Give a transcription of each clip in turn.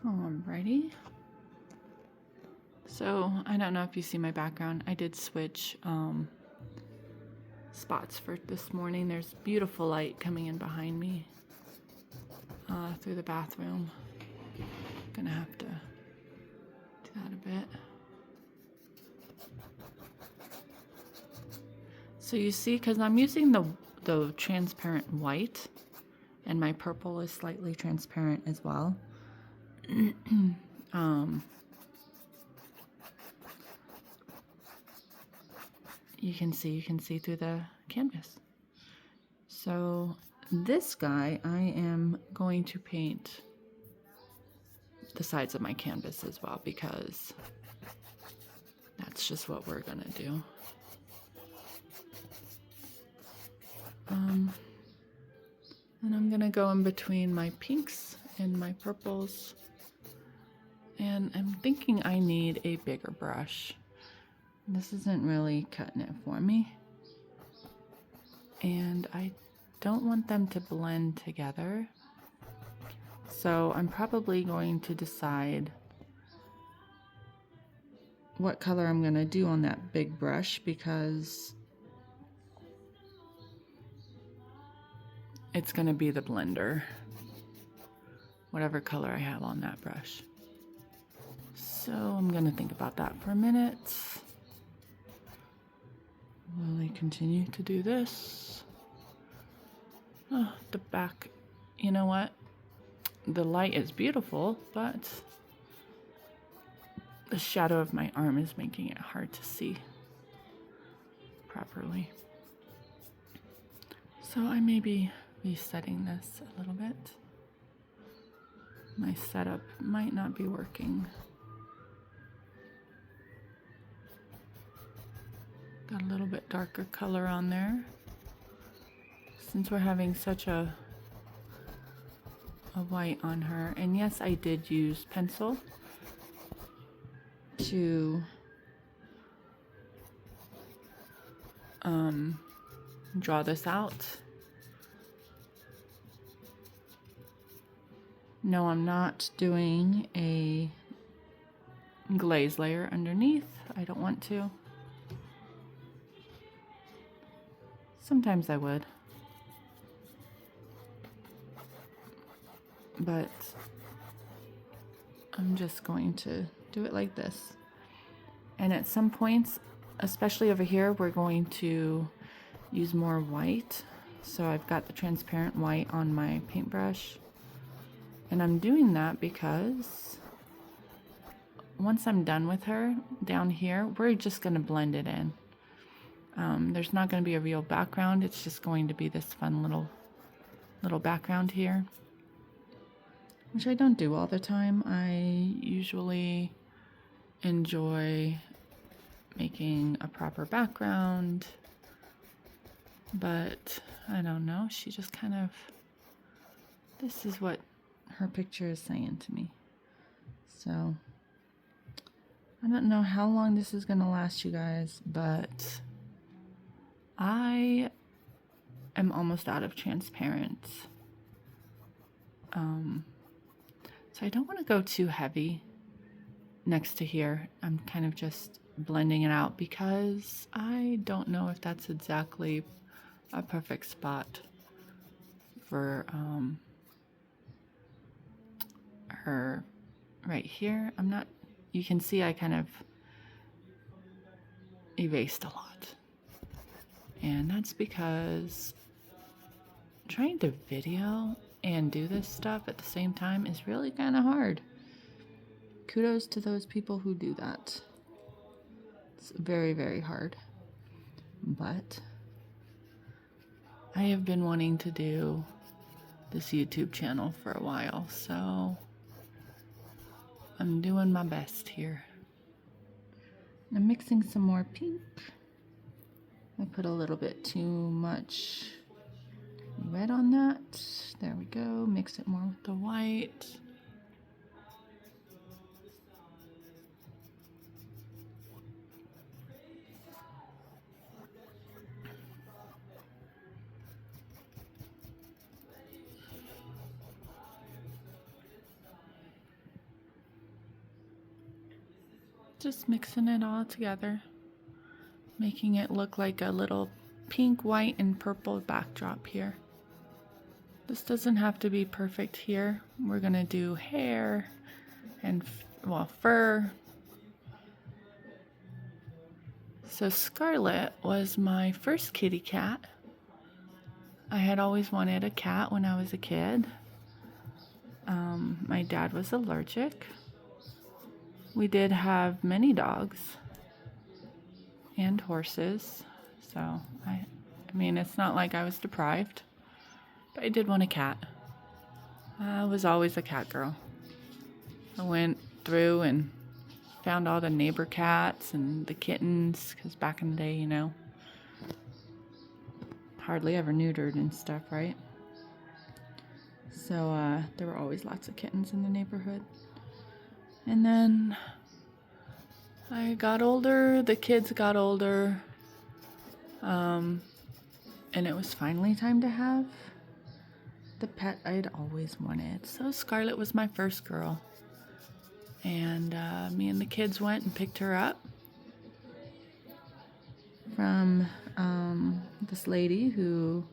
Alrighty. So, I don't know if you see my background. I did switch spots for this morning. There's beautiful light coming in behind me through the bathroom. Gonna have to do that a bit. So you see, because I'm using the transparent white, and my purple is slightly transparent as well. You can see through the canvas. So this guy, I am going to paint the sides of my canvas as well, because that's just what we're gonna do. And I'm gonna go in between my pinks and my purples. And I'm thinking I need a bigger brush. This isn't really cutting it for me. And I don't want them to blend together. So I'm probably going to decide what color I'm gonna do on that big brush, because it's gonna be the blender, whatever color I have on that brush. So I'm gonna think about that for a minute. Will I continue to do this? Oh, the back, you know what? The light is beautiful, but the shadow of my arm is making it hard to see properly. So I may be resetting this a little bit. My setup might not be working. Got a little bit darker color on there. Since we're having such a white on her. And yes, I did use pencil to draw this out. No, I'm not doing a glaze layer underneath. I don't want to. Sometimes I would. But I'm just going to do it like this. And at some points, especially over here, we're going to use more white. So I've got the transparent white on my paintbrush. And I'm doing that because once I'm done with her down here, we're just going to blend it in. There's not going to be a real background. It's just going to be this fun little background here, which I don't do all the time. I usually enjoy making a proper background, but I don't know. She just kind of, this is what her picture is saying to me. So I don't know how long this is going to last, you guys, but I am almost out of transparent. So I don't want to go too heavy next to here. I'm kind of just blending it out because I don't know if that's exactly a perfect spot for her right here. I'm not, you can see I kind of erased a lot. And that's because trying to video and do this stuff at the same time is really kind of hard. Kudos to those people who do that. It's very, very hard. But I have been wanting to do this YouTube channel for a while, so I'm doing my best here. I'm mixing some more pink. I put a little bit too much red on that. There we go. Mix it more with the white. Just mixing it all together, making it look like a little pink, white, and purple backdrop here. This doesn't have to be perfect here. We're gonna do hair and, well, fur. So Scarlett was my first kitty cat. I had always wanted a cat when I was a kid. My dad was allergic. We did have many dogs and horses, so I mean, it's not like I was deprived, but I did want a cat. I was always a cat girl. I went through and found all the neighbor cats and the kittens, because back in the day, you know, hardly ever neutered and stuff, right? So there were always lots of kittens in the neighborhood. And then I got older, the kids got older, and it was finally time to have the pet I'd always wanted. So Scarlett was my first girl. And me and the kids went and picked her up from this lady who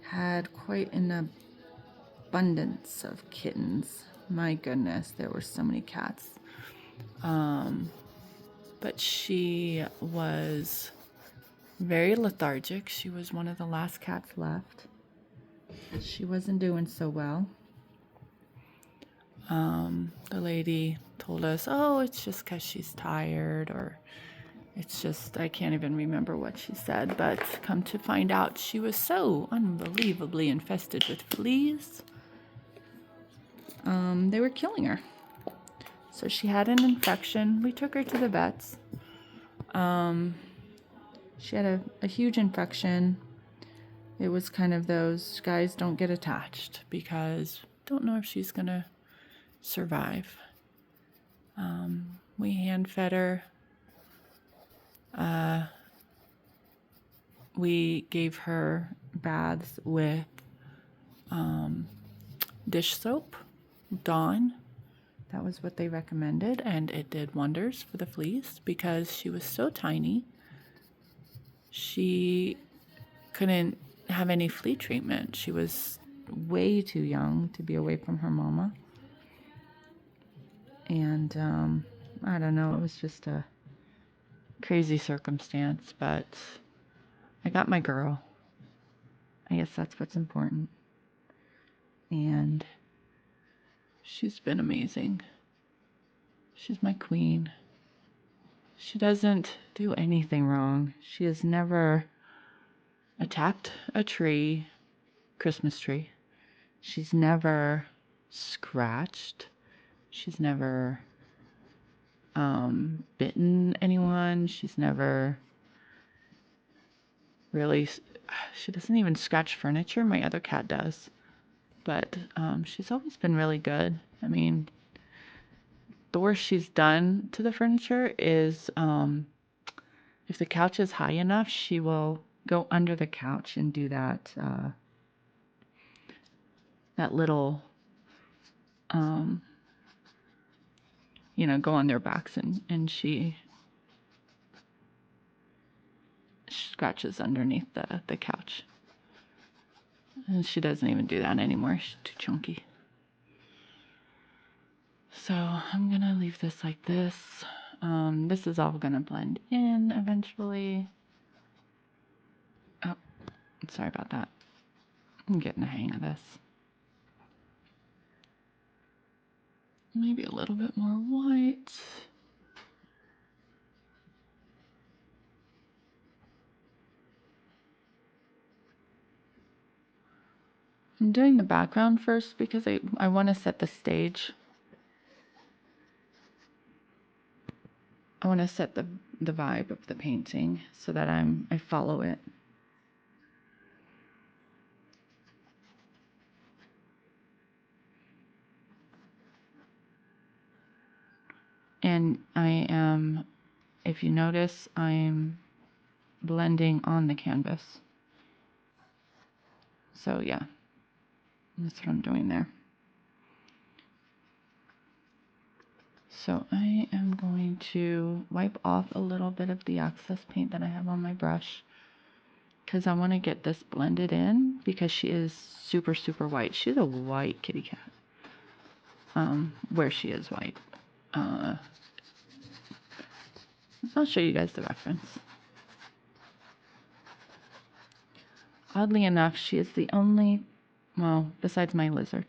had quite an abundance of kittens. My goodness, there were so many cats. But she was very lethargic. She was one of the last cats left. She wasn't doing so well. The lady told us, oh, it's just because she's tired, or it's just, I can't even remember what she said, but come to find out, she was so unbelievably infested with fleas. They were killing her. So she had an infection. We took her to the vets. She had a huge infection. It was kind of those guys don't get attached because don't know if she's gonna survive. We hand fed her. We gave her baths with dish soap, Dawn. That was what they recommended, and it did wonders for the fleas because she was so tiny. She couldn't have any flea treatment. She was way too young to be away from her mama. And I don't know, it was just a crazy circumstance, but I got my girl. I guess that's what's important. And she's been amazing. She's my queen. She doesn't do anything wrong. She has never attacked a tree, Christmas tree. She's never scratched. She's never bitten anyone. She's never really, she doesn't even scratch furniture. My other cat does. But she's always been really good. I mean, the worst she's done to the furniture is if the couch is high enough, she will go under the couch and do that that little you know, go on their backs and she scratches underneath the couch. And she doesn't even do that anymore. She's too chunky. So I'm gonna leave this like this. This is all gonna blend in eventually. Oh, sorry about that. I'm getting the hang of this. Maybe a little bit more white. I'm doing the background first because I want to set the stage. I want to set the vibe of the painting so that I follow it. And I am, if you notice, I'm blending on the canvas. So yeah, that's what I'm doing there. So I am going to wipe off a little bit of the excess paint that I have on my brush, because I want to get this blended in, because she is super, super white. She's a white kitty cat. Where she is white. I'll show you guys the reference. Oddly enough, she is the only, well, besides my lizard,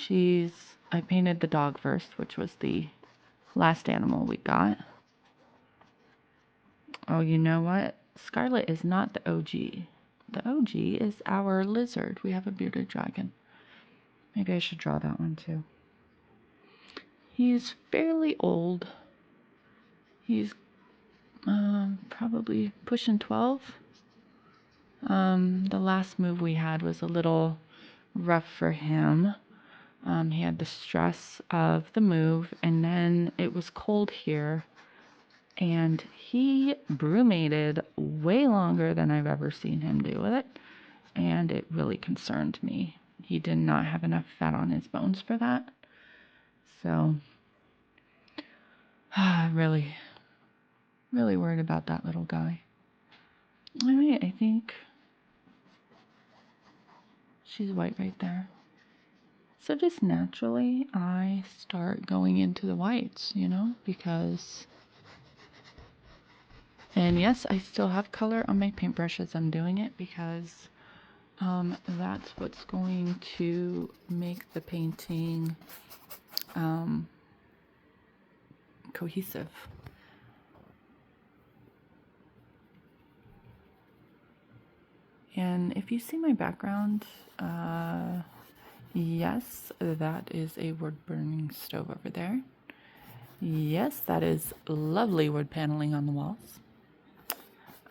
I painted the dog first, which was the last animal we got. Oh, you know what? Scarlett is not the OG. The OG is our lizard. We have a bearded dragon. Maybe I should draw that one too. He's fairly old. He's probably pushing 12. The last move we had was a little rough for him. He had the stress of the move, and then it was cold here, and he brumated way longer than I've ever seen him do with it, and it really concerned me. He did not have enough fat on his bones for that. So, really, really worried about that little guy. All right, I think she's white right there. So just naturally, I start going into the whites, you know, because... And yes, I still have color on my paintbrush as I'm doing it, because that's what's going to make the painting cohesive. And if you see my background, yes, that is a wood-burning stove over there. Yes, that is lovely wood paneling on the walls.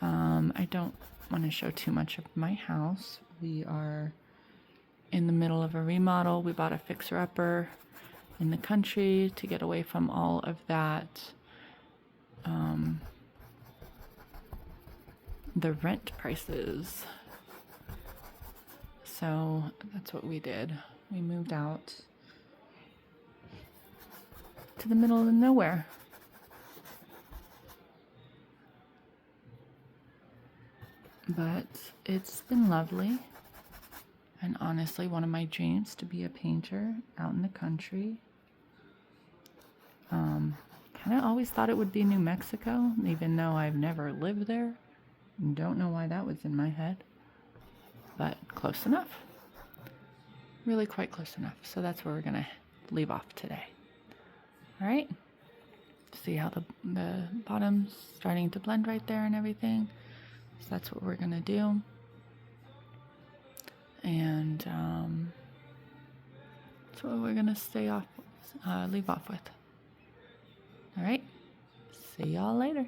I don't want to show too much of my house. We are in the middle of a remodel. We bought a fixer-upper in the country to get away from all of that, the rent prices. So that's what we did. We moved out to the middle of nowhere. But it's been lovely, and honestly one of my dreams to be a painter out in the country. Kind of always thought it would be New Mexico, even though I've never lived there. Don't know why that was in my head, but close enough. Really quite close enough. So that's where we're gonna leave off today. All right, see how the bottom's starting to blend right there and everything. So that's what we're gonna do, and that's what we're gonna leave off with. All right, see y'all later.